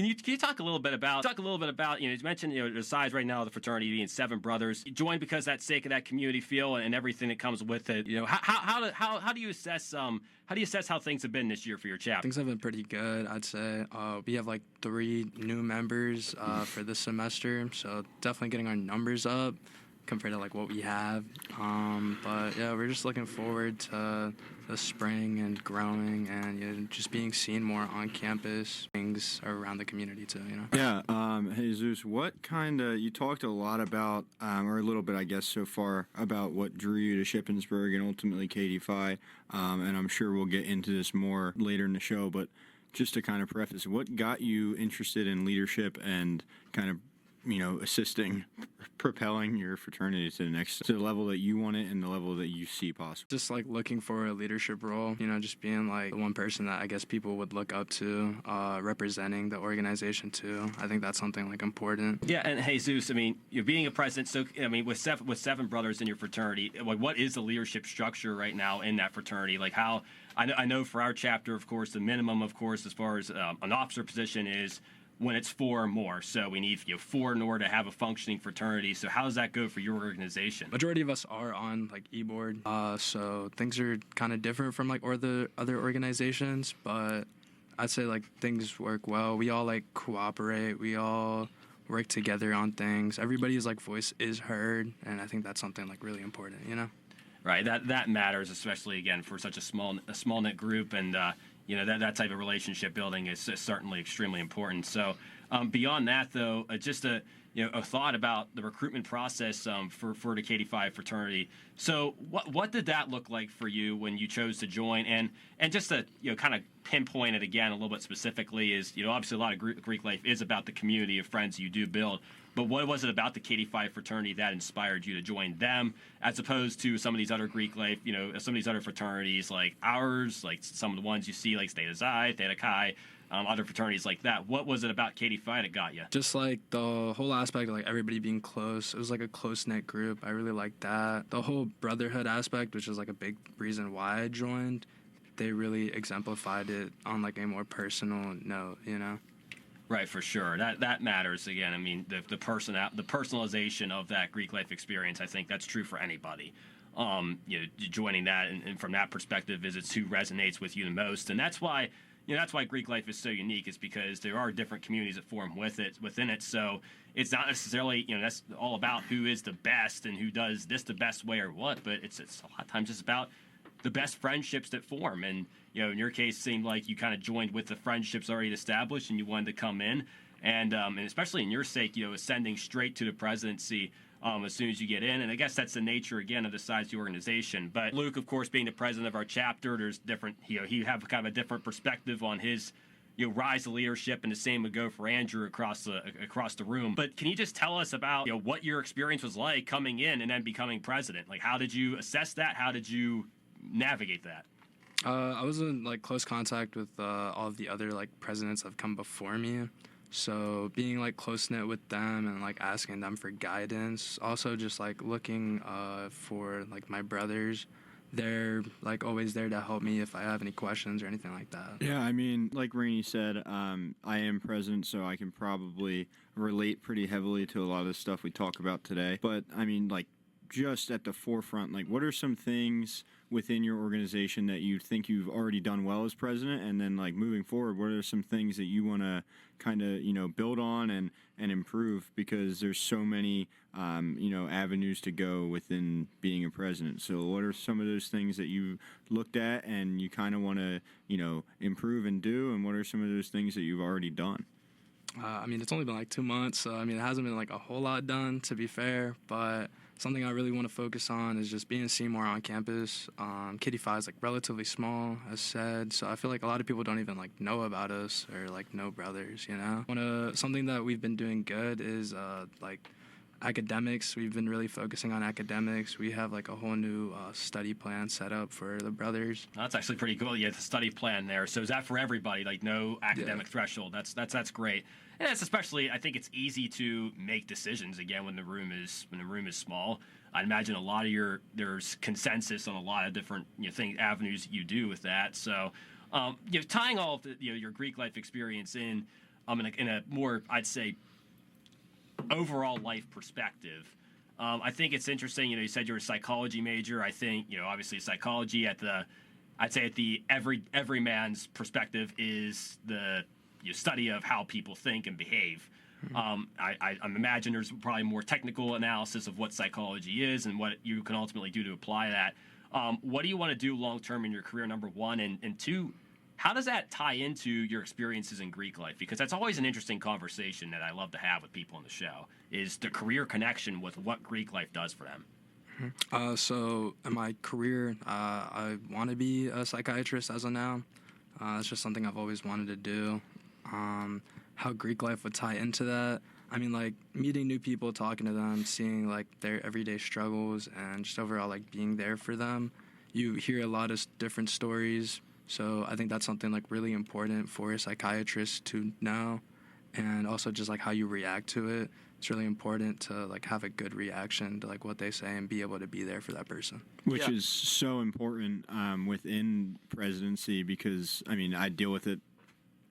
Can you talk a little bit about you mentioned the size right now of the fraternity being 7 brothers. You joined because that sake of that community feel and everything that comes with it. How do you assess how things have been this year for your chapter? Things have been pretty good, I'd say. We have like 3 new members for this semester, so definitely getting our numbers up compared to like what we have. But yeah, we're just looking forward to the spring and growing and just being seen more on campus, things around the community too, Yeah, Jesus, what kind of, you talked a lot about, or a little bit, I guess, so far about what drew you to Shippensburg and ultimately Kdphi, and I'm sure we'll get into this more later in the show, but just to kind of preface, what got you interested in leadership and kind of assisting, propelling your fraternity to the level that you want it and the level that you see possible? Just like looking for a leadership role, just being like the one person that I guess people would look up to, representing the organization too. I think that's something like important. Yeah, and Jesus, you're being a president, so with 7 brothers in your fraternity, like what is the leadership structure right now in that fraternity? Like how I know for our chapter, of course, the minimum, of course, as far as an officer position is when it's 4 or more. So we need 4 in order to have a functioning fraternity. So how does that go for your organization? Majority of us are on like e-board, so things are kind of different from like the other organizations, but I'd say like things work well. We all like cooperate. We all work together on things. Everybody's like voice is heard, and I think that's something like really important, Right, that matters, especially again for such a small knit group, and that type of relationship building is certainly extremely important. So beyond that, though, just a thought about the recruitment process for the Kdphi fraternity. So what did that look like for you when you chose to join? And just to kind of pinpoint it again a little bit specifically is obviously a lot of Greek life is about the community of friends you do build. But what was it about the Kdphi fraternity that inspired you to join them, as opposed to some of these other Greek life, some of these other fraternities like ours, like some of the ones you see like Theta Xi, Theta Chi, other fraternities like that? What was it about Kdphi that got you? Just like the whole aspect of like everybody being close. It was like a close-knit group. I really liked that. The whole brotherhood aspect, which is like a big reason why I joined, they really exemplified it on like a more personal note, Right, for sure. That matters. Again, the personalization of that Greek life experience, I think that's true for anybody. Joining that and from that perspective is it's who resonates with you the most, and that's why Greek life is so unique, is because there are different communities that form within it. So it's not necessarily that's all about who is the best and who does this the best way or what, but it's a lot of times just about the best friendships that form. And in your case, it seemed like you kind of joined with the friendships already established, and you wanted to come in, and especially in your sake, ascending straight to the presidency as soon as you get in. And I guess that's the nature again of the size of the organization. But Luke, of course, being the president of our chapter, there's different. He have kind of a different perspective on his rise to leadership, and the same would go for Andrew across the room. But can you just tell us about what your experience was like coming in and then becoming president? Like, how did you assess that? How did you navigate that? I was in like close contact with all of the other like presidents that have come before me, so being like close knit with them and like asking them for guidance. Also just like looking for like my brothers. They're like always there to help me if I have any questions or anything like that. Yeah, like Rainey said, I am president, so I can probably relate pretty heavily to a lot of the stuff we talk about today. But like just at the forefront, like what are some things within your organization that you think you've already done well as president, and then like moving forward, what are some things that you want to kind of build on and improve, because there's so many avenues to go within being a president. So what are some of those things that you looked at and you kind of want to improve and do, and what are some of those things that you've already done? It's only been like 2 months, so it hasn't been like a whole lot done, to be fair, but something I really want to focus on is just being seen more on campus. Kdphi is like relatively small, as said, so I feel like a lot of people don't even like know about us or like know brothers, Something that we've been doing good is like academics. We've been really focusing on academics. We have like a whole new study plan set up for the brothers. That's actually pretty cool. You have the study plan there. So is that for everybody? Like no academic threshold? That's great. And that's especially, I think it's easy to make decisions again when the room is small. I'd imagine there's consensus on a lot of different avenues you do with that. So tying all of your Greek life experience in. in a more, I'd say, overall life perspective. I think it's interesting. You said you're a psychology major. I think obviously psychology I'd say at the every man's perspective is the study of how people think and behave. I imagine there's probably more technical analysis of what psychology is and what you can ultimately do to apply that. What do you want to do long term in your career, number one, and two? How does that tie into your experiences in Greek life? Because that's always an interesting conversation that I love to have with people on the show, is the career connection with what Greek life does for them. So in my career, I want to be a psychiatrist as of now. It's just something I've always wanted to do. How Greek life would tie into that, I mean, like, meeting new people, talking to them, seeing, like, their everyday struggles, and just overall, like, being there for them. You hear a lot of different stories, so I think that's something, like, really important for a psychiatrist to know, and also just, like, how you react to it. It's really important to, like, have a good reaction to, like, what they say and be able to be there for that person. Which is so important within presidency because, I mean, I deal with it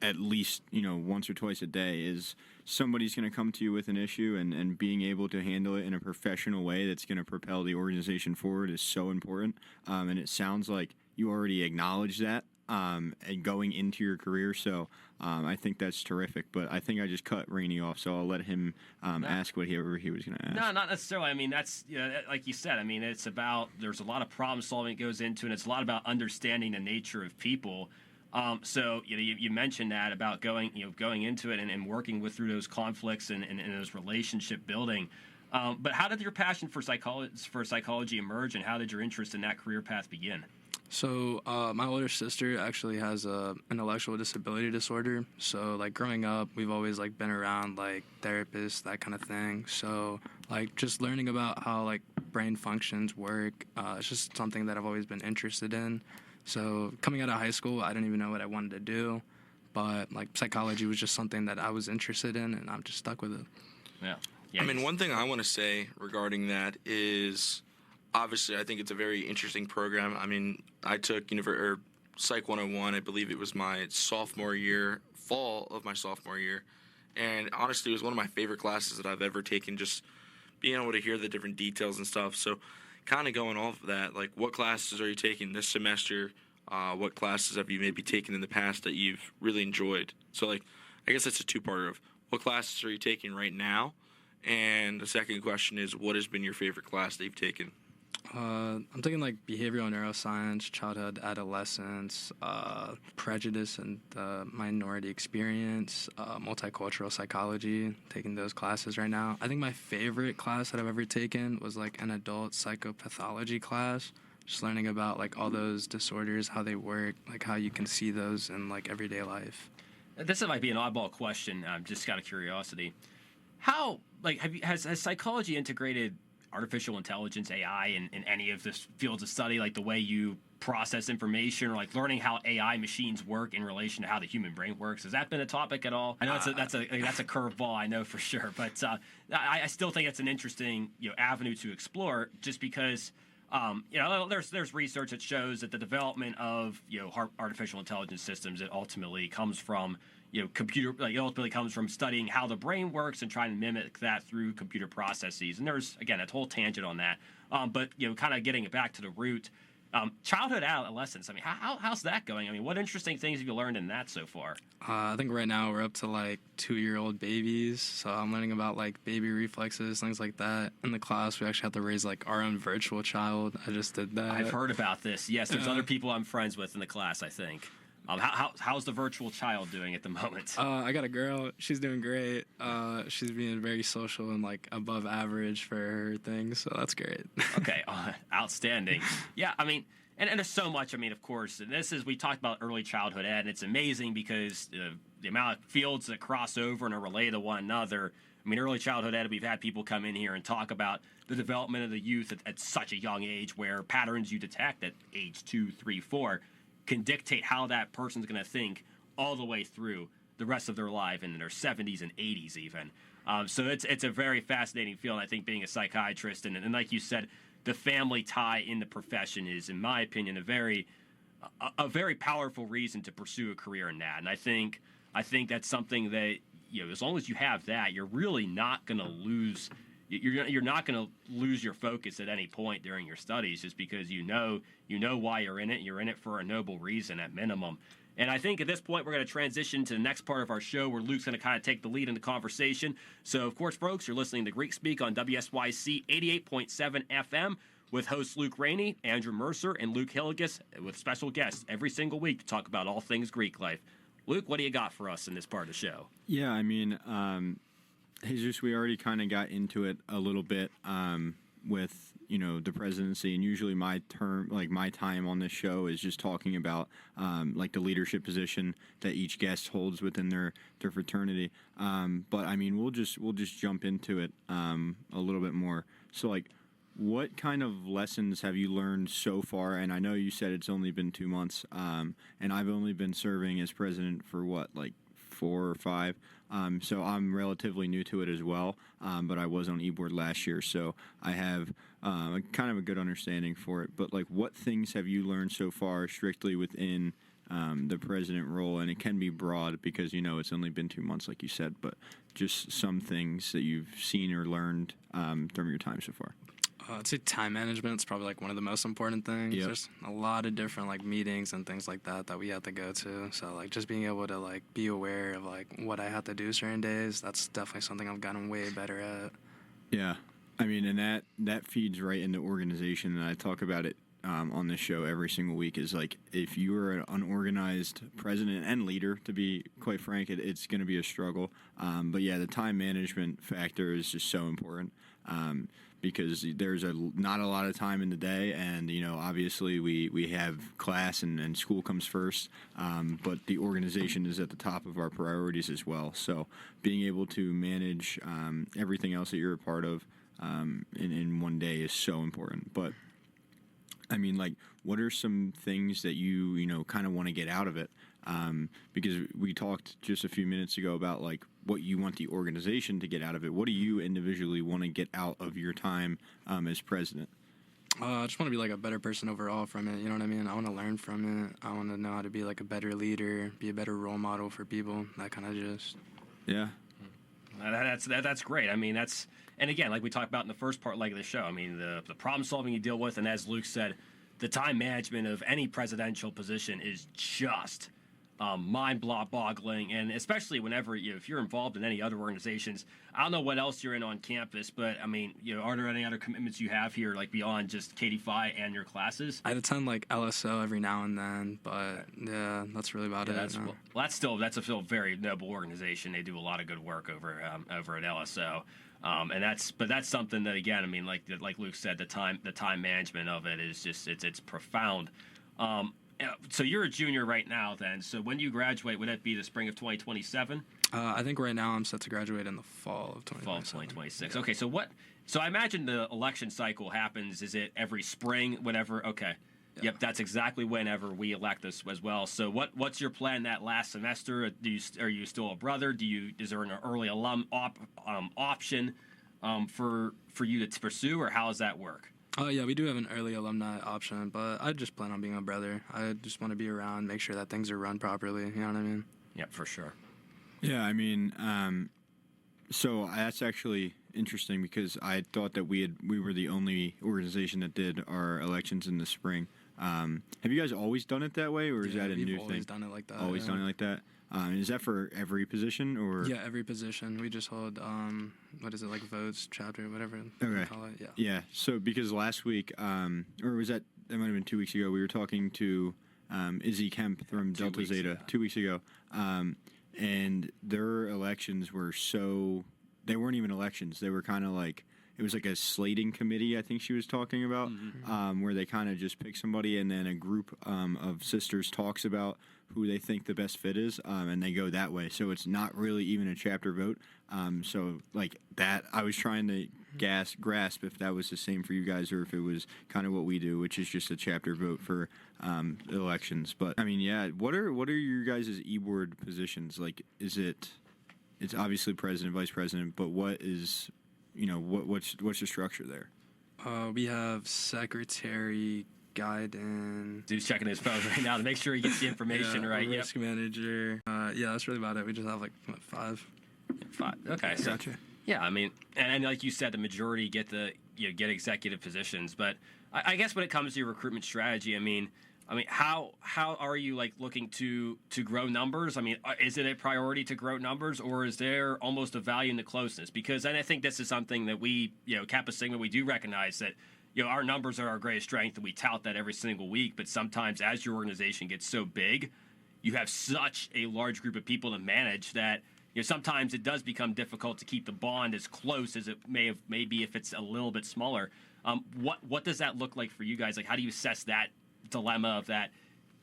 at least, once or twice a day, is somebody's going to come to you with an issue and being able to handle it in a professional way that's going to propel the organization forward is so important. And it sounds like you already acknowledge that and going into your career. So I think that's terrific. But I think I just cut Rainey off, so I'll let him ask whatever he was going to ask. No, not necessarily. I mean, that's, like you said, I mean, it's about, there's a lot of problem solving that goes into it. And it's a lot about understanding the nature of people. So you mentioned that about going into it and working through those conflicts and those relationship building. But how did your passion for psychology emerge, and how did your interest in that career path begin? So my older sister actually has a intellectual disability disorder. So like growing up, we've always like been around like therapists, that kind of thing. So like just learning about how like brain functions work, it's just something that I've always been interested in. So coming out of high school, I didn't even know what I wanted to do, but like psychology was just something that I was interested in, and I'm just stuck with it. Yeah. I mean, one thing I want to say regarding that is, obviously, I think it's a very interesting program. I mean, I took Psych 101, I believe it was my sophomore year, fall of my sophomore year, and honestly, it was one of my favorite classes that I've ever taken, just being able to hear the different details and stuff. So kind of going off of that, like, what classes are you taking this semester? What classes have you maybe taken in the past that you've really enjoyed? So, like, I guess that's a two-parter of what classes are you taking right now? And the second question is, what has been your favorite class that you've taken? I'm taking, like, behavioral neuroscience, childhood, adolescence, prejudice and minority experience, multicultural psychology, taking those classes right now. I think my favorite class that I've ever taken was, like, an adult psychopathology class, just learning about, like, all those disorders, how they work, like, how you can see those in, like, everyday life. This might be an oddball question, just out of curiosity. How, like, has psychology integrated artificial intelligence, AI, in any of the fields of study, like the way you process information, or like learning how AI machines work in relation to how the human brain works? Has that been a topic at all? I know that's a curveball, I know for sure, but I still think it's an interesting avenue to explore, just because there's research that shows that the development of artificial intelligence systems, it ultimately comes from it ultimately comes from studying how the brain works and trying to mimic that through computer processes. And there's, again, a whole tangent on that. But, kind of getting it back to the root, childhood, adolescence, I mean, how's that going? I mean, what interesting things have you learned in that so far? I think right now we're up to, like, 2-year-old babies. So I'm learning about, like, baby reflexes, things like that. In the class, we actually have to raise, like, our own virtual child. I just did that. I've heard about this. Yes, there's other people I'm friends with in the class, I think. How's the virtual child doing at the moment? I got a girl. She's doing great. She's being very social and like above average for her things, so that's great. Okay, outstanding. Yeah, I mean, and there's so much. I mean, of course, and we talked about early childhood ed, and it's amazing because the amount of fields that cross over and are related to one another. I mean, early childhood ed, we've had people come in here and talk about the development of the youth at such a young age, where patterns you detect at age 2, 3, 4 can dictate how that person's going to think all the way through the rest of their life, and in their 70s and 80s even. So it's a very fascinating field. I think being a psychiatrist, and like you said, the family tie in the profession is, in my opinion, a very powerful reason to pursue a career in that. And I think that's something that as long as you have that, you're really not going to lose. You're not going to lose your focus at any point during your studies, just because you know why you're in it. You're in it for a noble reason at minimum. And I think at this point, we're going to transition to the next part of our show where Luke's going to kind of take the lead in the conversation. So, of course, folks, you're listening to Greek Speak on WSYC 88.7 FM with hosts Luke Rainey, Andrew Mercier, and Luke Hillegass, with special guests every single week to talk about all things Greek life. Luke, what do you got for us in this part of the show? Yeah, I mean, Jesus, we already kind of got into it a little bit with the presidency, and usually my time on this show is just talking about the leadership position that each guest holds within their fraternity. But I mean, we'll just jump into it a little bit more. So what kind of lessons have you learned so far? And I know you said it's only been 2 months, and I've only been serving as president for 4 or 5. So I'm relatively new to it as well, but I was on e-board last year, so I have kind of a good understanding for it. But what things have you learned so far strictly within the president role? And it can be broad because it's only been 2 months, like you said, but just some things that you've seen or learned from your time so far. I'd say time management is probably one of the most important things. Yep. There's a lot of different meetings and things like that we have to go to. So just being able to be aware of what I have to do certain days, that's definitely something I've gotten way better at. Yeah, I mean, and that feeds right into organization, and I talk about it on this show every single week. Is if you are an unorganized president and leader, to be quite frank, it's going to be a struggle. But yeah, the time management factor is just so important. Because there's not a lot of time in the day, and obviously we have class and school comes first, but the organization is at the top of our priorities as well. So being able to manage everything else that you're a part of in one day is so important. But I mean, what are some things that you kind of want to get out of it? Because we talked just a few minutes ago about what you want the organization to get out of it. What do you individually want to get out of your time as president? I just want to be a better person overall from it. You know what I mean? I want to learn from it. I want to know how to be a better leader, be a better role model for people. That kind of just. Yeah. That's great. I mean, and again, like we talked about in the first part of the show, I mean, the problem solving you deal with, and as Luke said, the time management of any presidential position is just mind-boggling, and especially whenever if you're involved in any other organizations. I don't know what else you're in on campus, but I mean, are there any other commitments you have here, beyond just Kdphi and your classes? I attend LSO every now and then, but yeah, that's really about it. That's a still very noble organization. They do a lot of good work over at LSO. And that's something that, again, I mean, like Luke said, the time management of it is just it's profound. So you're a junior right now, then. So when you graduate, would that be the spring of 2027? I think right now I'm set to graduate in the fall of 2026. Fall of 2026. Okay, so I imagine the election cycle happens. Is it every spring, whenever? Okay. Yeah. Yep, that's exactly whenever we elect us as well. So what's your plan that last semester? Are you still a brother? Is there an early alum option for you to pursue, or how does that work? Yeah, we do have an early alumni option, but I just plan on being a brother. I just want to be around, make sure that things are run properly. You know what I mean? Yeah, for sure. Yeah, I mean, so that's actually interesting because I thought that we were the only organization that did our elections in the spring. Have you guys always done it that way, or is that a new thing? We've always done it like that. Always done it like that? Is that for every position, or? Yeah, every position. We just hold, votes, chapter, whatever you call it. Yeah. Yeah, so because last week, or was that might have been 2 weeks ago, we were talking to Izzy Kemp from Delta Zeta 2 weeks ago, and their elections were they weren't even elections. They were kind of it was a slating committee, I think she was talking about, where they kind of just pick somebody, and then a group of sisters talks about who they think the best fit is, and they go that way. So it's not really even a chapter vote. So that, I was trying to grasp if that was the same for you guys, or if it was kind of what we do, which is just a chapter vote for elections. But I mean, yeah, what are your guys' e-board positions? It's obviously president, vice president, but what is, what's the structure there? We have secretary, guidance. Dude's checking his phone right now to make sure he gets the information right. Risk manager. Yeah, that's really about it. We just have 5. Kdphi. Okay, so Gotcha. yeah, I mean, and like you said, the majority get get executive positions. But I guess when it comes to your recruitment strategy, I mean, how are you like looking to grow numbers? I mean, is it a priority to grow numbers, or is there almost a value in the closeness? Because and I think this is something that we, Kappa Sigma, we do recognize that our numbers are our greatest strength, and we tout that every single week. But sometimes, as your organization gets so big, you have such a large group of people to manage that sometimes it does become difficult to keep the bond as close as it maybe if it's a little bit smaller. What does that look like for you guys? Like, how do you assess that dilemma of that?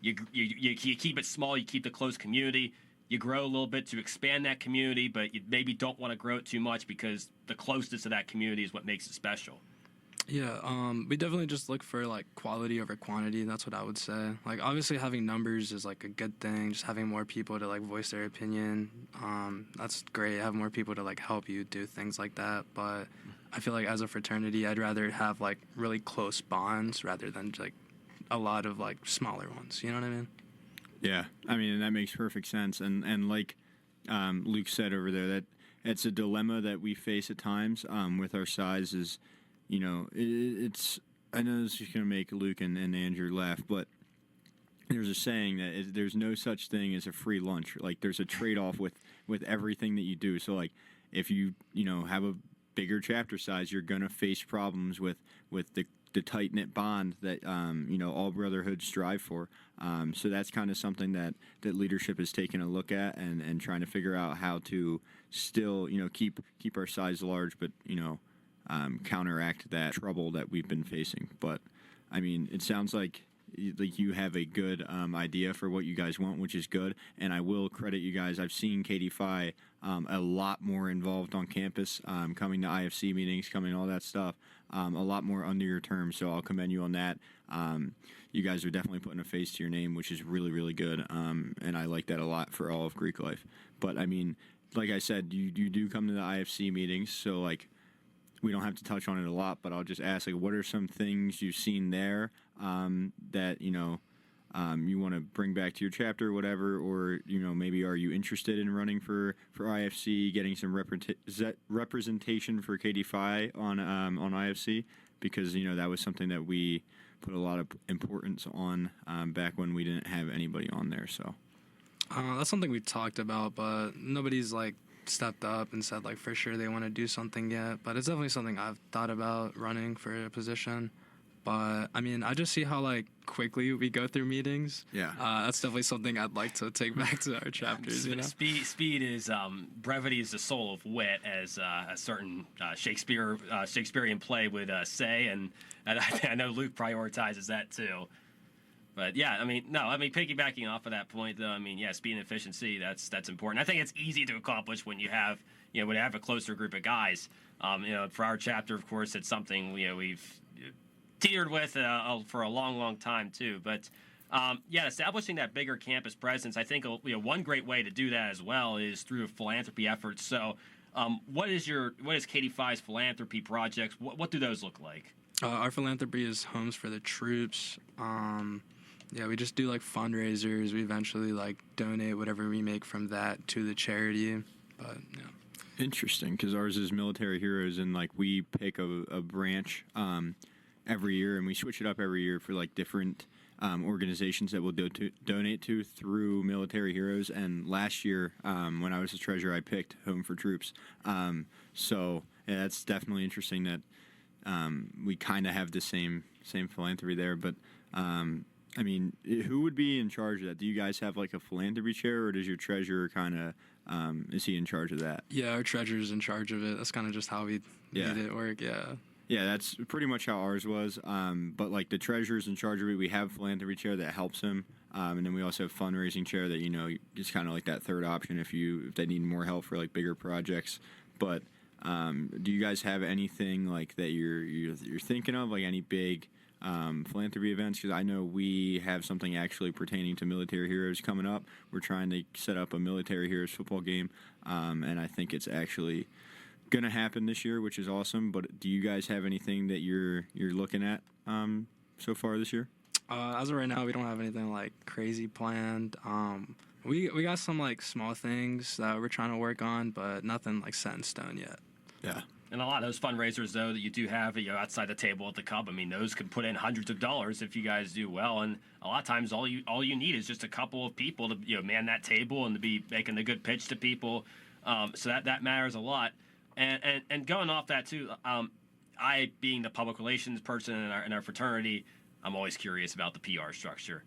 You keep it small, you keep the close community, you grow a little bit to expand that community, but you maybe don't want to grow it too much because the closeness of that community is what makes it special. Yeah, we definitely just look for like quality over quantity. That's what I would say. Like obviously having numbers is like a good thing. Just having more people to like voice their opinion, that's great. Have more people to like help you do things like that. But I feel like as a fraternity, I'd rather have like really close bonds rather than like a lot of like smaller ones. You know what I mean? Yeah, I mean that makes perfect sense. And like Luke said over there, that it's a dilemma that we face at times with our size is. It's. I know this is going to make Luke and Andrew laugh, but there's a saying that there's no such thing as a free lunch. Like, there's a trade-off with everything that you do. So, like, if you have a bigger chapter size, you're going to face problems with the tight-knit bond that all brotherhoods strive for. So that's kind of something that leadership is taking a look at and trying to figure out how to still keep our size large, but counteract that trouble that we've been facing. But I mean, it sounds like you have a good idea for what you guys want, which is good. And I will credit you guys. I've seen Kdphi a lot more involved on campus, coming to IFC meetings, coming all that stuff, a lot more under your terms. So I'll commend you on that. You guys are definitely putting a face to your name, which is really, really good. And I like that a lot for all of Greek life. But I mean, like I said, you do come to the IFC meetings, so like, we don't have to touch on it a lot, but I'll just ask, like, what are some things you've seen there that, you want to bring back to your chapter or whatever, or, maybe are you interested in running for IFC, getting some representation for Kdphi on IFC? Because, that was something that we put a lot of importance on back when we didn't have anybody on there, so. That's something we talked about, but nobody's, like, stepped up and said like for sure they want to do something yet, but it's definitely something I've thought about running for a position. But I mean, I just see how like quickly we go through meetings. Yeah, that's definitely something I'd like to take back to our chapters. Speed is brevity is the soul of wit, as a certain Shakespearean play would say, and I know Luke prioritizes that too. But yeah, piggybacking off of that point, though, speed and efficiency, that's important. I think it's easy to accomplish when you have a closer group of guys. For our chapter, of course, it's something we've teetered with for a long, long time too. But establishing that bigger campus presence, I think one great way to do that as well is through philanthropy efforts. So, what is Kdphi's philanthropy projects? What do those look like? Our philanthropy is homes for the troops. Yeah, we just do like fundraisers. We eventually like donate whatever we make from that to the charity. But yeah. Interesting, because ours is military heroes, and like we pick a branch every year, and we switch it up every year for like different organizations that we'll donate to through military heroes. And last year, when I was the treasurer, I picked Home for Troops. So yeah, that's definitely interesting that we kind of have the same philanthropy there, but. I mean, who would be in charge of that? Do you guys have like a philanthropy chair, or does your treasurer kind of, is he in charge of that? Yeah, our treasurer's in charge of it. That's kind of just how we made it work, yeah. Yeah, that's pretty much how ours was. But like the treasurer's in charge of it. We have philanthropy chair that helps him. And then we also have fundraising chair that, just kind of like that third option if they need more help for like bigger projects. But do you guys have anything like that you're thinking of, like any big philanthropy events? Because I know we have something actually pertaining to military heroes coming up. We're trying to set up a military heroes football game, and I think it's actually going to happen this year, which is awesome. But do you guys have anything that you're looking at so far this year? As of right now, we don't have anything like crazy planned. We got some like small things that we're trying to work on, but nothing like set in stone yet. Yeah. And a lot of those fundraisers, though, that you do have, outside the table at the Cub, I mean, those could put in hundreds of dollars if you guys do well. And a lot of times, all you need is just a couple of people to man that table and to be making a good pitch to people. So that matters a lot. And going off that too, I being the public relations person in our fraternity, I'm always curious about the PR structure.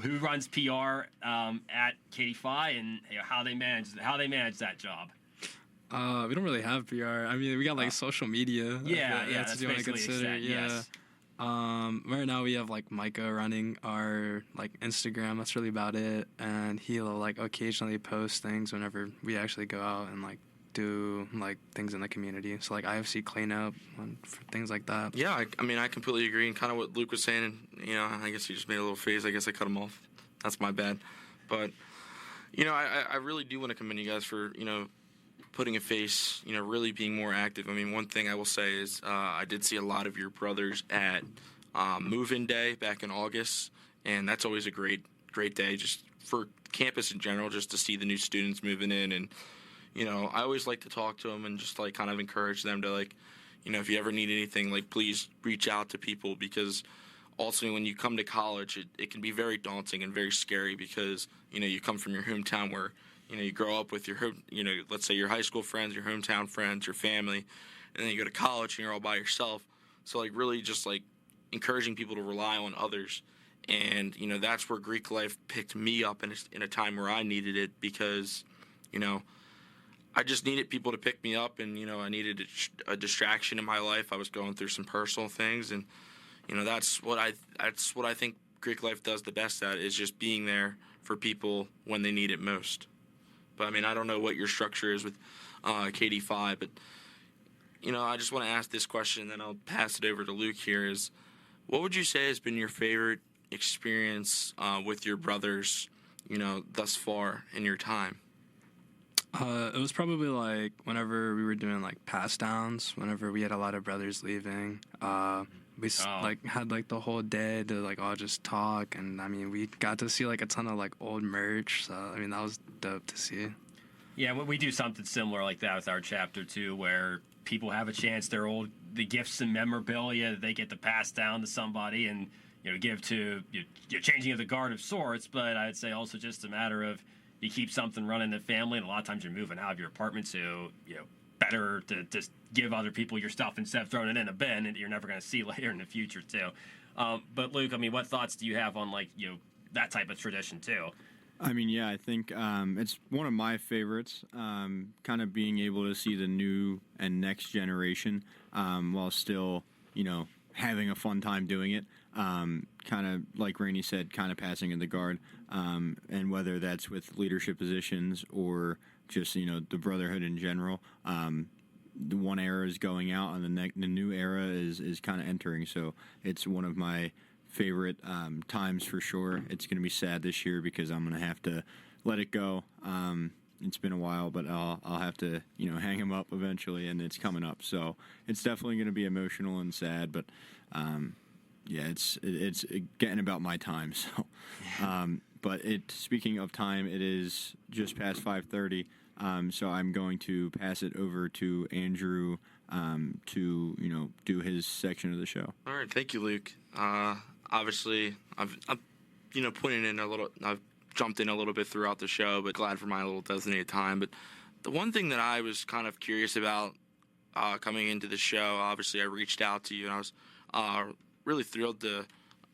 Who runs PR at Kdphi, and how they manage that job? We don't really have PR. I mean, we got like social media. Yeah, that's what you want to consider. Yes. Right now we have like Micah running our like Instagram. That's really about it. And he'll like occasionally post things whenever we actually go out and like do like things in the community. So like IFC cleanup and things like that. Yeah, I mean, I completely agree. And kind of what Luke was saying, and I guess he just made a little face. I guess I cut him off. That's my bad. But I really do want to commend you guys for putting a face, really being more active. I mean, one thing I will say is I did see a lot of your brothers at move-in day back in August, and that's always a great day just for campus in general, just to see the new students moving in. And I always like to talk to them and just like kind of encourage them to like, if you ever need anything, like please reach out to people, because ultimately when you come to college, it can be very daunting and very scary, because you come from your hometown where you grow up with your, let's say your high school friends, your hometown friends, your family, and then you go to college and you're all by yourself. So, like, really just, like, encouraging people to rely on others. And, that's where Greek life picked me up in a time where I needed it, because, I just needed people to pick me up, and, I needed a distraction in my life. I was going through some personal things, and, that's what I think Greek life does the best at, is just being there for people when they need it most. But, I mean, I don't know what your structure is with Kdphi, but, I just want to ask this question, and then I'll pass it over to Luke here, is what would you say has been your favorite experience with your brothers, thus far in your time? It was probably like whenever we were doing like pass downs, whenever we had a lot of brothers leaving. We like had like the whole day to like all just talk, and I mean we got to see like a ton of like old merch. So I mean that was dope to see. Yeah, we do something similar like that with our chapter too, where people have a chance, the gifts and memorabilia that they get to pass down to somebody and give to changing of the guard of sorts. But I'd say also just a matter of you keep something running in the family, and a lot of times you're moving out of your apartment, so better to just give other people your stuff instead of throwing it in a bin and you're never going to see later in the future too. But Luke, I mean, what thoughts do you have on like that type of tradition too? I mean, yeah, I think it's one of my favorites, kind of being able to see the new and next generation while still, having a fun time doing it. Kind of like Rainey said, kind of passing in the guard, and whether that's with leadership positions or just, the brotherhood in general. The one era is going out and the new era is kind of entering. So it's one of my favorite times for sure. It's going to be sad this year because I'm going to have to let it go. It's been a while, but I'll have to hang him up eventually, and it's coming up. So it's definitely going to be emotional and sad, but yeah, it's getting about my time. So, but speaking of time, it is just past 5:30. So I'm going to pass it over to Andrew to do his section of the show. All right, thank you, Luke. Obviously, I've putting in a little. I've jumped in a little bit throughout the show, but glad for my little designated time. But the one thing that I was kind of curious about coming into the show, obviously, I reached out to you, and I was really thrilled to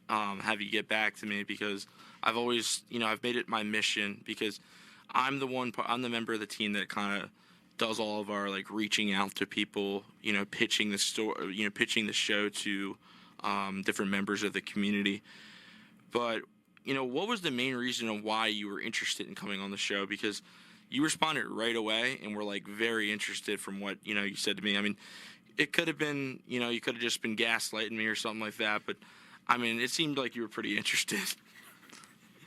have you get back to me, because I've always, I've made it my mission, because I'm the member of the team that kind of does all of our like reaching out to people, pitching the show to different members of the community. But what was the main reason of why you were interested in coming on the show? Because you responded right away and were like very interested from what you said to me. I mean, it could have been you could have just been gaslighting me or something like that, but I mean it seemed like you were pretty interested.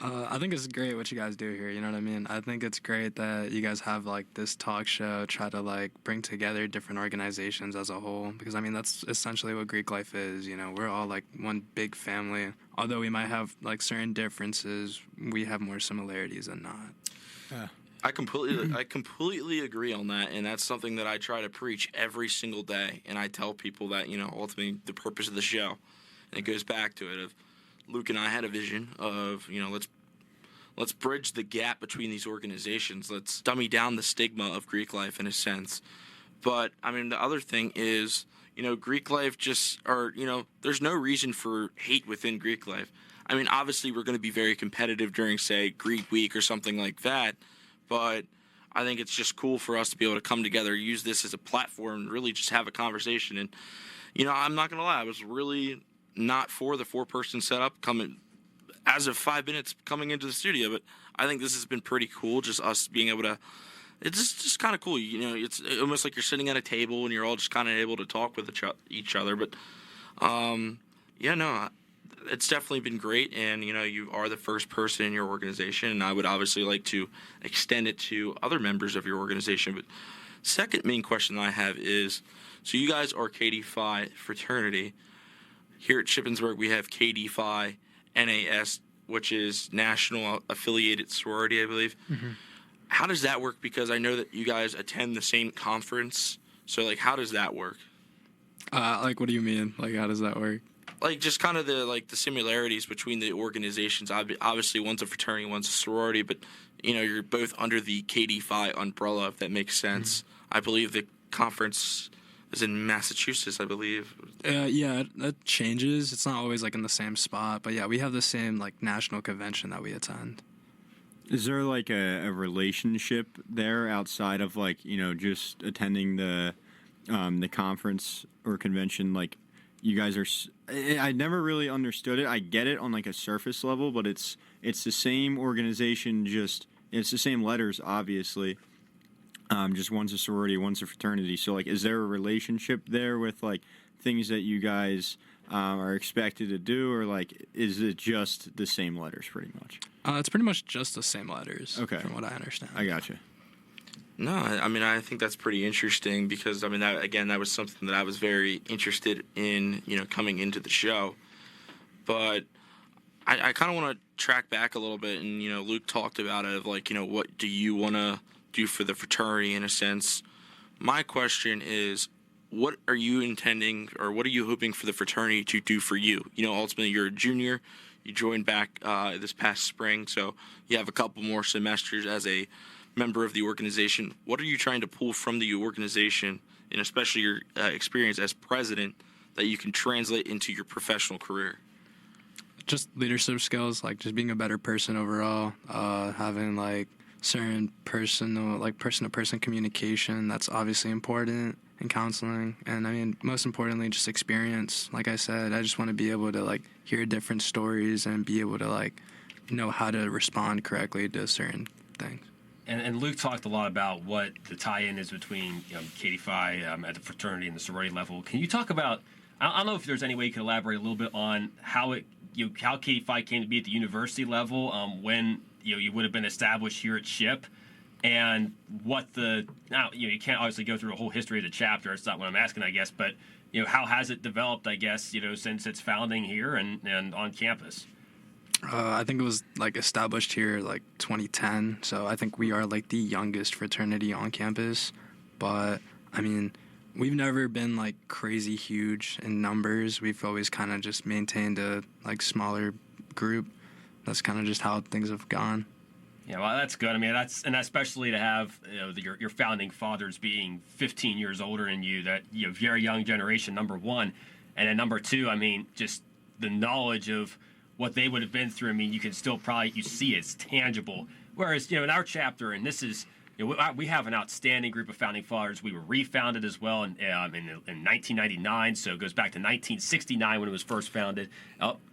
I think it's great what you guys do here. You know what I mean? I think it's great that you guys have like this talk show, try to like bring together different organizations as a whole. Because I mean, that's essentially what Greek life is. You know, we're all like one big family. Although we might have like certain differences, we have more similarities than not. I completely agree on that, and that's something that I try to preach every single day. And I tell people that, you know, ultimately the purpose of the show, and it goes back to it of Luke and I had a vision of, you know, let's bridge the gap between these organizations. Let's dummy down the stigma of Greek life in a sense. But I mean, the other thing is, you know, Greek life there's no reason for hate within Greek life. I mean, obviously we're going to be very competitive during, say, Greek Week or something like that. But I think it's just cool for us to be able to come together, use this as a platform, and really just have a conversation. And, you know, I'm not going to lie, I was really not for the 4-person setup coming as of 5 minutes coming into the studio, but I think this has been pretty cool, just us being able to, it's just kind of cool. You know, it's almost like you're sitting at a table and you're all just kind of able to talk with each other. But, it's definitely been great, and, you know, you are the first person in your organization, and I would obviously like to extend it to other members of your organization. But second main question I have is, so you guys are Kdphi fraternity. Here at Shippensburg, we have Kdphi NAS, which is National Affiliated Sorority, I believe. Mm-hmm. How does that work? Because I know that you guys attend the same conference. So, like, how does that work? Like, what do you mean? Like, how does that work? Like, just kind of the similarities between the organizations. Obviously, one's a fraternity, one's a sorority, but, you know, you're both under the Kdphi umbrella, if that makes sense. Mm-hmm. I believe the conference is in Massachusetts, I believe. Yeah, that changes. It's not always, like, in the same spot. But, yeah, we have the same, like, national convention that we attend. Is there, like, a relationship there outside of, like, you know, just attending the conference or convention? Like, you guys are... I never really understood it. I get it on, like, a surface level, but it's the same organization, just... It's the same letters, obviously. Just one's a sorority, one's a fraternity. So, like, is there a relationship there with, like, things that you guys are expected to do, or, like, is it just the same letters pretty much? It's pretty much just the same letters, okay, from what I understand. I gotcha. No, I mean, I think that's pretty interesting because, I mean, that was something that I was very interested in, you know, coming into the show. But I kind of want to track back a little bit, and, you know, Luke talked about it of, like, you know, what do you want to do for the fraternity in a sense. My question is, what are you intending, or what are you hoping for the fraternity to do for you? You know, ultimately you're a junior, you joined back this past spring, so you have a couple more semesters as a member of the organization. What are you trying to pull from the organization, and especially your experience as president, that you can translate into your professional career? Just leadership skills, like just being a better person overall, having like certain person-to-person communication. That's obviously important in counseling. And I mean, most importantly, just experience. Like I said, I just want to be able to like hear different stories and be able to like know how to respond correctly to certain things. And Luke talked a lot about what the tie-in is between Kdphi at the fraternity and the sorority level. Can you talk about? I don't know if there's any way you could elaborate a little bit on how how Kdphi came to be at the university level, when you would have been established here at SHIP, and what you can't obviously go through a whole history of the chapter. It's not what I'm asking, I guess, but how has it developed, I guess, since its founding here and on campus? I think it was like established here like 2010, so I think we are like the youngest fraternity on campus. But I mean, we've never been like crazy huge in numbers. We've always kind of just maintained a like smaller group. That's kind of just how things have gone. Yeah, well, that's good. I mean, and especially to have your founding fathers being 15 years older than you, that very young generation, number one, and then number two, I mean, just the knowledge of what they would have been through. I mean, you can still you see it's tangible. Whereas in our chapter, and this is we have an outstanding group of founding fathers. We were refounded as well in 1999, so it goes back to 1969 when it was first founded.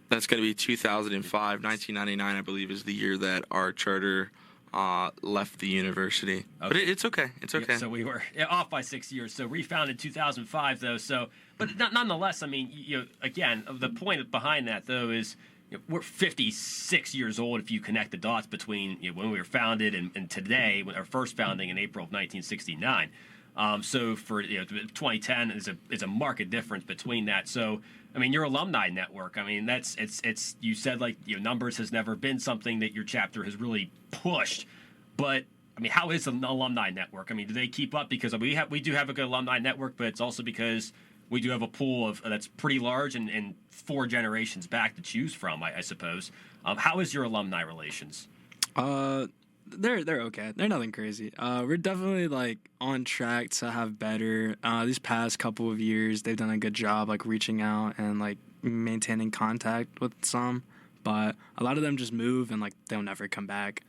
That's going to be 2005. 1999, I believe, is the year that our charter left the university. Okay. But it's okay. It's okay. Yeah, so we were off by 6 years. So refounded 2005, though. So, but nonetheless, I mean, again, the point behind that, though, is we're 56 years old if you connect the dots between when we were founded and today, when our first founding in April of 1969. So for 2010 is a marked difference between that. So I mean, your alumni network. I mean, it's you said like numbers has never been something that your chapter has really pushed, but I mean, how is an alumni network? I mean, do they keep up? Because we do have a good alumni network, but it's also because we do have a pool of that's pretty large and 4 generations back to choose from, I suppose. How is your alumni relations? They're okay. They're nothing crazy. We're definitely like on track to have better. These past couple of years, they've done a good job like reaching out and like maintaining contact with some, but a lot of them just move and like they'll never come back.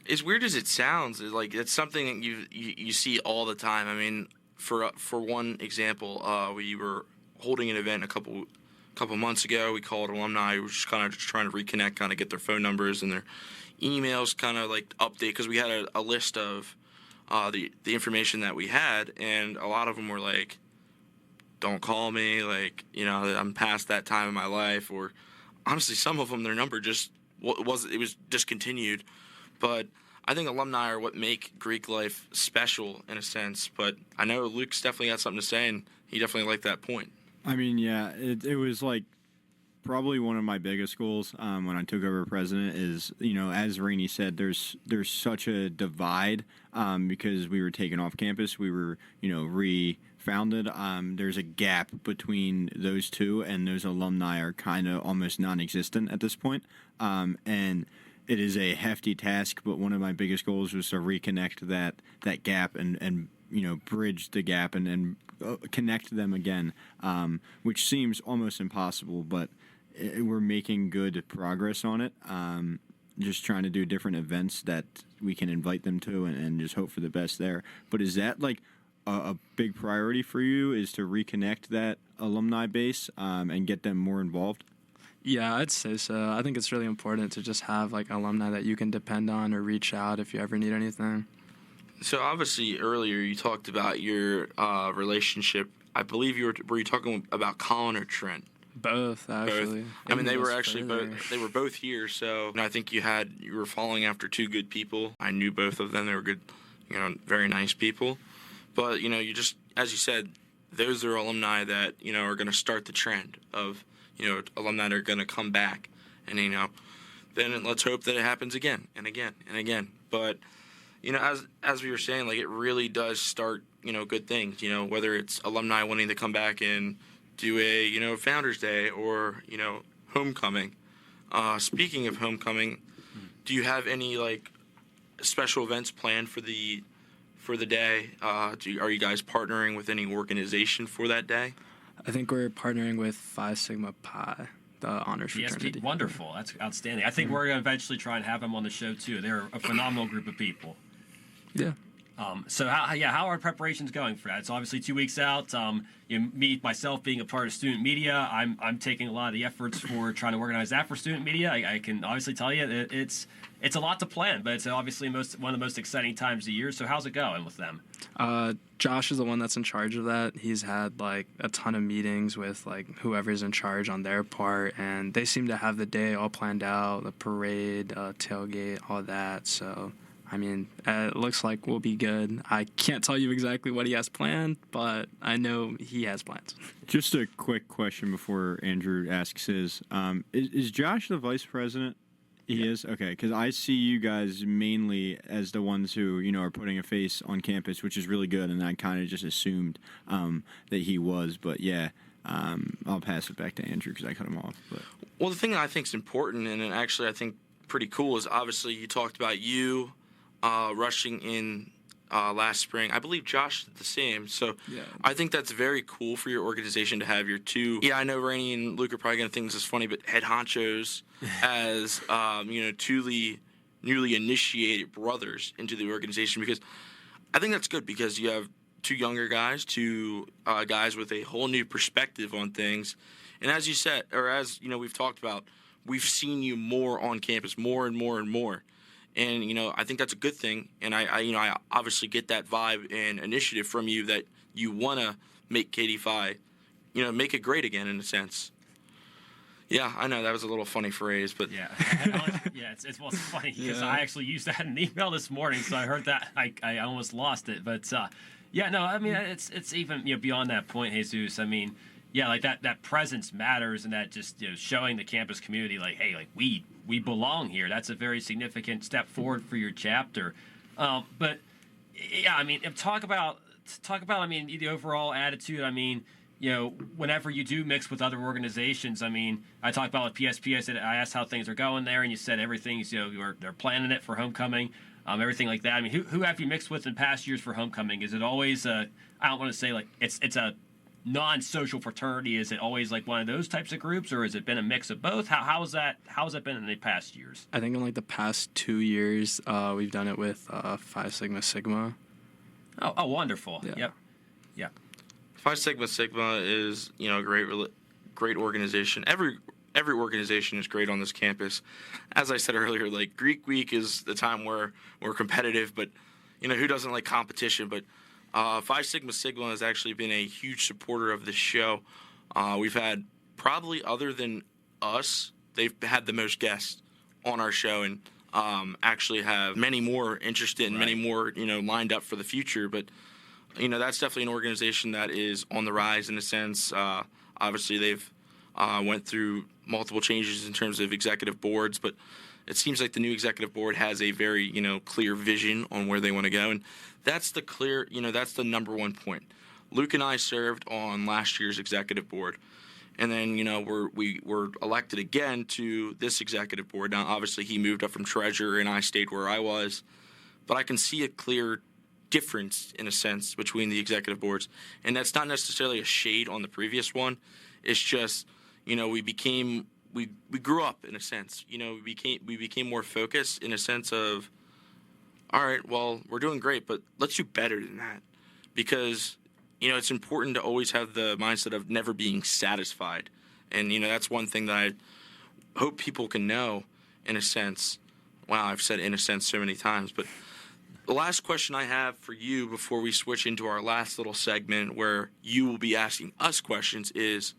As weird as it sounds, like it's something that you see all the time. I mean, for one example, we were holding an event a couple months ago. We called alumni. We were just kind of trying to reconnect, kind of get their phone numbers and their emails, kind of like update, because we had a list of the information that we had, and a lot of them were like, "Don't call me," like I'm past that time in my life, or honestly, some of them their number just was discontinued. But I think alumni are what make Greek life special in a sense. But I know Luke's definitely got something to say, and he definitely liked that point. I mean, yeah, it was like probably one of my biggest goals when I took over president is, as Rainey said, there's such a divide because we were taken off campus. We were, refounded. There's a gap between those two, and those alumni are kind of almost non-existent at this point. And it is a hefty task, but one of my biggest goals was to reconnect that gap and bridge the gap and connect them again, which seems almost impossible, but we're making good progress on it. Just trying to do different events that we can invite them to and just hope for the best there. But is that like a big priority for you, is to reconnect that alumni base and get them more involved? Yeah, I'd say so. I think it's really important to just have like alumni that you can depend on or reach out if you ever need anything. So obviously earlier you talked about your relationship. I believe were you talking about Colin or Trent? Both, actually. Both. I mean, they were actually both. They were both here. So I think you were following after 2 good people. I knew both of them. They were good, very nice people. But you just, as you said, those are alumni that are going to start the trend of alumni that are going to come back, and then let's hope that it happens again and again and again. But as we were saying, like it really does start good things. Whether it's alumni wanting to come back and do a Founders Day or homecoming. Speaking of homecoming, do you have any like special events planned for the day? Are you guys partnering with any organization for that day? I think we're partnering with Phi Sigma Pi, the honors fraternity. Wonderful. That's outstanding. I think we're going to eventually try and have them on the show, too. They're a phenomenal group of people. Yeah. So how are preparations going for that? It's obviously 2 weeks out. Me, myself, being a part of student media, I'm taking a lot of the efforts for trying to organize that for student media. I can obviously tell you that it's a lot to plan, but it's obviously one of the most exciting times of the year. So how's it going with them? Josh is the one that's in charge of that. He's had like a ton of meetings with like whoever's in charge on their part, and they seem to have the day all planned out, the parade, tailgate, all that. So I mean, it looks like we'll be good. I can't tell you exactly what he has planned, but I know he has plans. Just a quick question before Andrew asks his. Is Josh the vice president? He is? Okay, because I see you guys mainly as the ones who, are putting a face on campus, which is really good, and I kind of just assumed that he was. But, yeah, I'll pass it back to Andrew because I cut him off. But. Well, the thing that I think is important, and actually I think pretty cool, is obviously you talked about you rushing in last spring. I believe Josh did the same. So yeah. I think that's very cool for your organization to have your two. Yeah, I know Rainey and Luke are probably going to think this is funny, but head honchos as two newly initiated brothers into the organization, because I think that's good because you have 2 younger guys, 2 guys with a whole new perspective on things. And as you said, or as we've talked about, we've seen you more on campus, more and more and more. And, I think that's a good thing. And I obviously get that vibe and initiative from you that you want to make Kdphi, make it great again in a sense. Yeah, I know that was a little funny phrase, but Yeah, it's well, it's funny because Yeah. I actually used that in an email this morning, so I heard that I almost lost it. But yeah, no, I mean it's even beyond that point, Jesus. I mean, yeah, like that presence matters, and that just showing the campus community like, hey, like we belong here. That's a very significant step forward for your chapter. But yeah, I mean, talk about I mean the overall attitude. I mean, whenever you do mix with other organizations, I mean, I talked about with PSP. I asked how things are going there, and you said everything's they're planning it for homecoming, everything like that. I mean, who have you mixed with in past years for homecoming? Is it always I don't want to say like it's a non-social fraternity? Is it always like one of those types of groups, or has it been a mix of both? How's that been in the past years? I think in like the past 2 years, we've done it with Phi Sigma Sigma. Oh, wonderful. Yeah. Yep. Phi Sigma Sigma is a great organization. Every organization is great on this campus. As I said earlier, like Greek Week is the time where we're competitive, but who doesn't like competition? But Phi Sigma Sigma has actually been a huge supporter of this show. We've had, probably other than us, they've had the most guests on our show, and actually have many more interested and many more lined up for the future. But that's definitely an organization that is on the rise in a sense. Obviously, they've went through multiple changes in terms of executive boards, but it seems like the new executive board has a very clear vision on where they want to go, and that's that's the number one point. Luke and I served on last year's executive board, and then we were elected again to this executive board. Now, obviously, he moved up from treasurer, and I stayed where I was, but I can see a clear difference in a sense between the executive boards, and that's not necessarily a shade on the previous one. It's just we grew up in a sense. We became more focused in a sense of, all right, well, we're doing great, but let's do better than that, because it's important to always have the mindset of never being satisfied, and that's one thing that I hope people can know in a sense. Wow, I've said in a sense so many times, but the last question I have for you before we switch into our last little segment where you will be asking us questions is,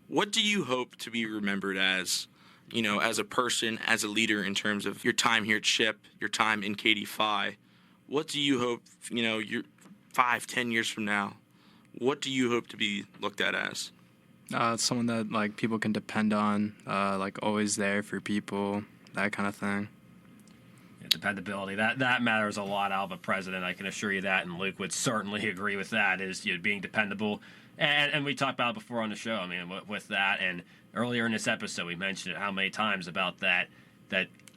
what do you hope to be remembered as, as a person, as a leader, in terms of your time here at SHIP, your time in Kdphi? What do you hope, you're 5-10 years from now, what do you hope to be looked at as? Someone that like people can depend on, like always there for people, that kind of thing. Dependability, that matters a lot out of a president. I can assure you that, and Luke would certainly agree with that. Is being dependable, and we talked about it before on the show. I mean, with that, and earlier in this episode, we mentioned it how many times about that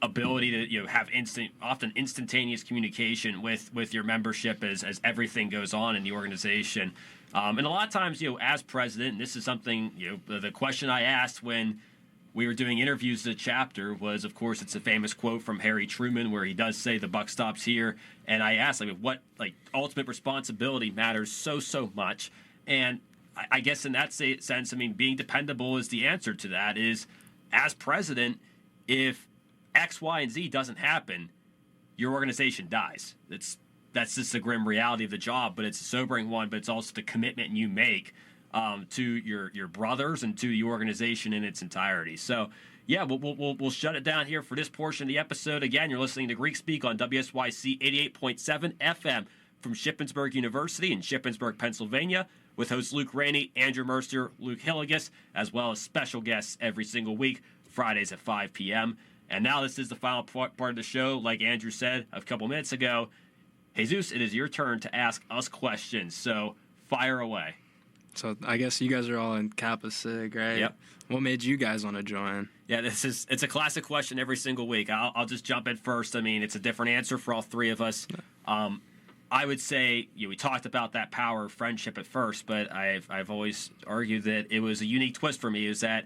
ability to have often instantaneous communication with your membership as everything goes on in the organization. And a lot of times, as president, and this is something the question I asked when we were doing interviews of the chapter was, of course, it's a famous quote from Harry Truman where he does say the buck stops here. And I asked, what ultimate responsibility matters so much. And I guess in that sense, I mean, being dependable is the answer to that. Is, as president, if X, Y, and Z doesn't happen, your organization dies. That's just the grim reality of the job, but it's a sobering one. But it's also the commitment you make to your brothers and to the organization in its entirety. So, yeah, we'll shut it down here for this portion of the episode. Again, you're listening to Greek Speak on WSYC 88.7 FM from Shippensburg University in Shippensburg, Pennsylvania, with hosts Luke Rainey, Andrew Mercier, Luke Hillegass, as well as special guests every single week, Fridays at 5 p.m. And now this is the final part of the show. Like Andrew said a couple minutes ago, Jesus, it is your turn to ask us questions. So fire away. So I guess you guys are all in Kappa Sig, right? Yep. What made you guys want to join? Yeah, it's a classic question every single week. I'll just jump in first. I mean, it's a different answer for all three of us. I would say we talked about that power of friendship at first, but I've always argued that it was a unique twist for me. Is that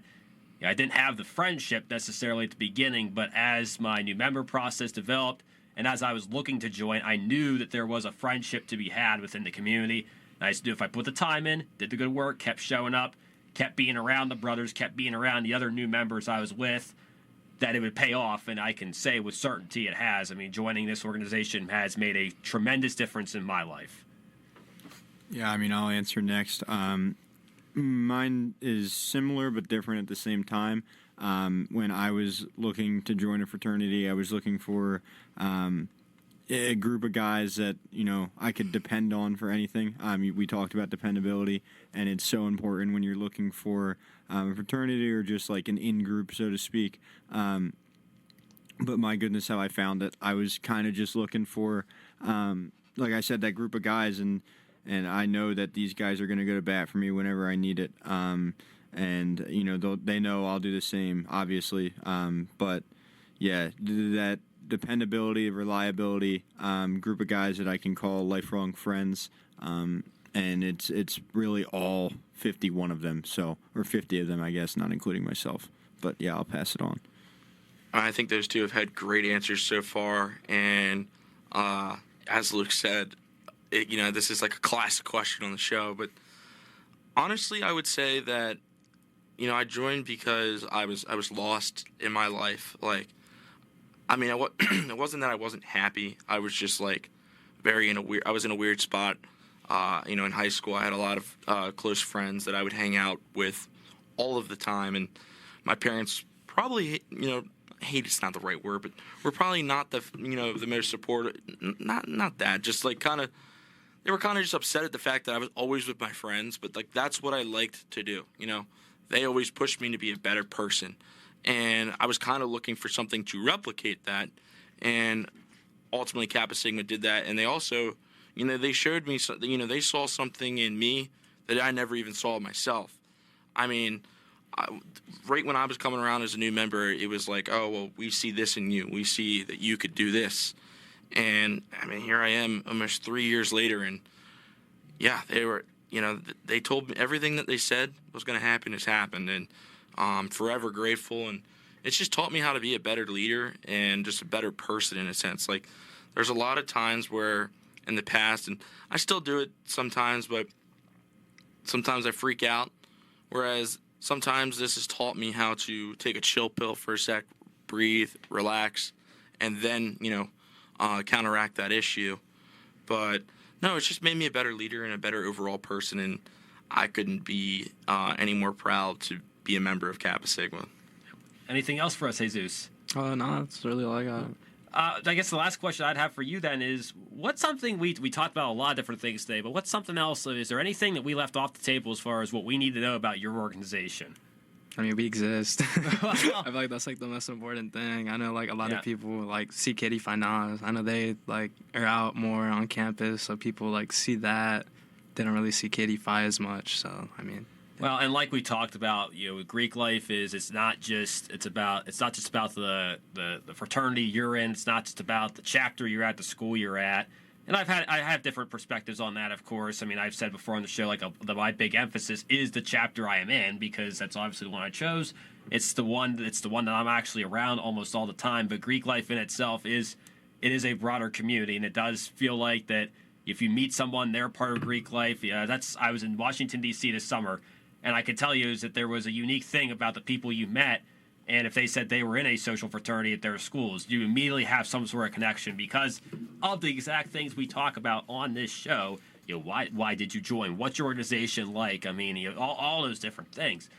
I didn't have the friendship necessarily at the beginning, but as my new member process developed and as I was looking to join, I knew that there was a friendship to be had within the community. And I just knew if I put the time in, did the good work, kept showing up, kept being around the brothers, kept being around the other new members I was with, that it would pay off. And I can say with certainty it has. I mean, joining this organization has made a tremendous difference in my life. Yeah, I mean, I'll answer next. Mine is similar but different at the same time. When I was looking to join a fraternity, I was looking for a group of guys that I could depend on for anything. We talked about dependability, and it's so important when you're looking for a fraternity or just like an in-group, so to speak. But my goodness, how I found it. I was kind of just looking for, like I said, that group of guys, and I know that these guys are going to go to bat for me whenever I need it. And they know I'll do the same, obviously. But yeah, that dependability, reliability, group of guys that I can call lifelong friends, and it's really all 51 of them, or 50 of them, I guess, not including myself. But yeah, I'll pass it on. I think those two have had great answers so far, and as Luke said, this is like a classic question on the show, but honestly, I would say that I joined because I was lost in my life. Like, I mean, it wasn't that I wasn't happy. I was just like I was in a weird spot. In high school, I had a lot of close friends that I would hang out with all of the time, and my parents probably, hate is not the right word, but we're probably not the most supportive. Not that, just like they were kind of just upset at the fact that I was always with my friends, but like that's what I liked to do. They always pushed me to be a better person, and I was kind of looking for something to replicate that, and ultimately Kappa Sigma did that, and they also, they showed me, they saw something in me that I never even saw myself. I mean, right when I was coming around as a new member, it was like, oh, well, we see this in you. We see that you could do this. And, I mean, here I am almost 3 years later, and, yeah, they were, they told me everything that they said was going to happen has happened, and I'm forever grateful. And it's just taught me how to be a better leader and just a better person in a sense. Like, there's a lot of times where in the past, and I still do it sometimes, but sometimes I freak out, whereas sometimes this has taught me how to take a chill pill for a sec, breathe, relax, and then, counteract that issue. But no, it's just made me a better leader and a better overall person, and I couldn't be any more proud to be a member of Kappa Sigma. Anything else for us, Jesus? No, that's really all I got. I guess the last question I'd have for you then is, what's something we talked about a lot of different things today, but what's something else? Is there anything that we left off the table as far as what we need to know about your organization? I mean, we exist. I feel like that's like the most important thing. I know like a lot of people like see Kdphi now. I know they like are out more on campus, so people like see that. They don't really see Kdphi as much. So I mean. Well, and like we talked about, Greek life it's not just about the fraternity you're in. It's not just about the chapter you're at, the school you're at. And I have different perspectives on that, of course. I mean, I've said before on the show, like my big emphasis is the chapter I am in, because that's obviously the one I chose. It's the one that I'm actually around almost all the time. But Greek life in itself is a broader community, and it does feel like that if you meet someone, they're part of Greek life. I was in Washington D.C. this summer. And I can tell you is that there was a unique thing about the people you met, and if they said they were in a social fraternity at their schools, you immediately have some sort of connection because of the exact things we talk about on this show. Why did you join? What's your organization like? I mean, all those different things.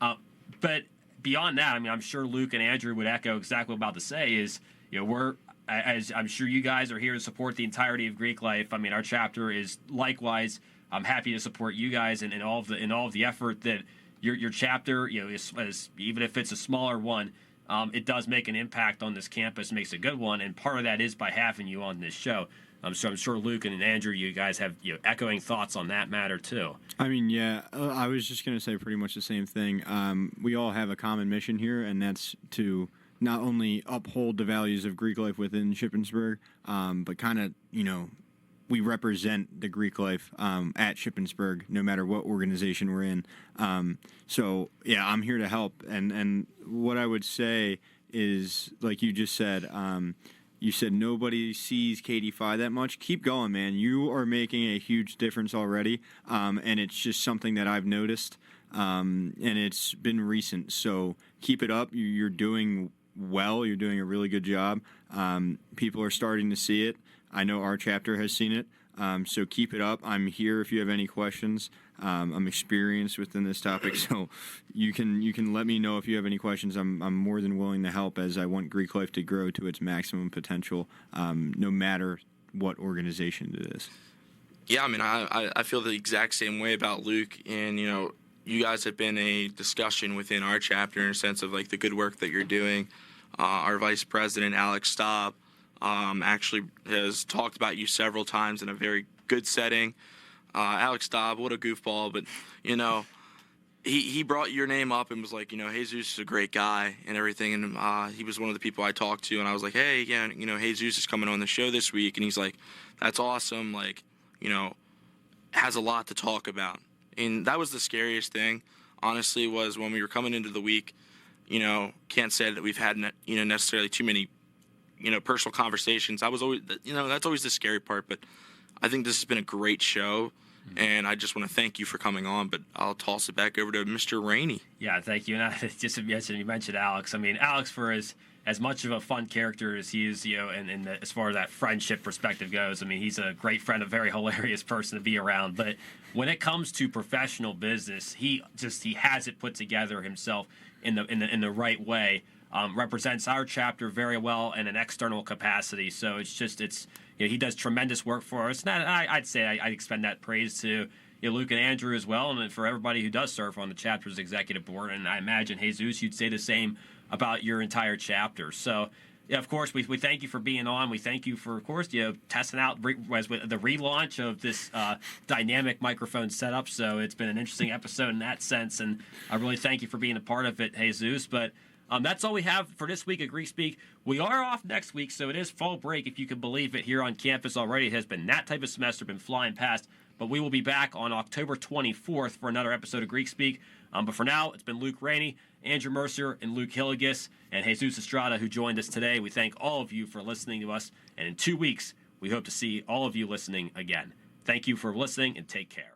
But beyond that, I mean, I'm sure Luke and Andrew would echo exactly what I'm about to say is, we're, as I'm sure you guys are here to support the entirety of Greek life. I mean, our chapter is likewise. I'm happy to support you guys in all of the effort that your chapter, is even if it's a smaller one, it does make an impact on this campus, makes a good one, and part of that is by having you on this show. So I'm sure Luke and Andrew, you guys have echoing thoughts on that matter too. I mean, yeah, I was just going to say pretty much the same thing. We all have a common mission here, and that's to not only uphold the values of Greek life within Shippensburg, but kind of, we represent the Greek life at Shippensburg, no matter what organization we're in. So, yeah, I'm here to help. And what I would say is, like you just said, you said nobody sees Kdphi that much. Keep going, man. You are making a huge difference already, and it's just something that I've noticed, and it's been recent. So keep it up. You're doing well. You're doing a really good job. People are starting to see it. I know our chapter has seen it. So keep it up. I'm here if you have any questions. I'm experienced within this topic, so you can let me know if you have any questions. I'm more than willing to help, as I want Greek life to grow to its maximum potential, no matter what organization it is. Yeah, I mean, I feel the exact same way about Luke, and you guys have been a discussion within our chapter in a sense of like the good work that you're doing. Our vice president, Alex Staub, actually has talked about you several times in a very good setting. Alex Staub, what a goofball, but he brought your name up and was like, Jesus is a great guy and everything, and he was one of the people I talked to, and I was like, hey, yeah, Jesus is coming on the show this week, and he's like, that's awesome, like, has a lot to talk about. And that was the scariest thing, honestly, was when we were coming into the week. Can't say that we've had necessarily too many personal conversations. I was always that's always the scary part, but I think this has been a great show, and I just want to thank you for coming on. But I'll toss it back over to Mr. Rainey. Yeah, thank you. And just to mention, you mentioned Alex. I mean, Alex, for as much of a fun character as he is, and as far as that friendship perspective goes, I mean, he's a great friend, a very hilarious person to be around. But when it comes to professional business, he has it put together himself in the right way. Represents our chapter very well in an external capacity. So he does tremendous work for us. And I'd say I extend that praise to Luke and Andrew as well, and for everybody who does serve on the chapter's executive board. And I imagine, Jesus, you'd say the same about your entire chapter. So, yeah, of course, we thank you for being on. We thank you for, of course, testing out the relaunch of this dynamic microphone setup. So it's been an interesting episode in that sense, and I really thank you for being a part of it, Jesus. But that's all we have for this week at Greek Speak. We are off next week, so it is fall break, if you can believe it, here on campus already. It has been that type of semester, been flying past. But we will be back on October 24th for another episode of Greek Speak. But for now, it's been Luke Rainey, Andrew Mercier, and Luke Hillegass, and Jesus Estrada, who joined us today. We thank all of you for listening to us. And in 2 weeks, we hope to see all of you listening again. Thank you for listening, and take care.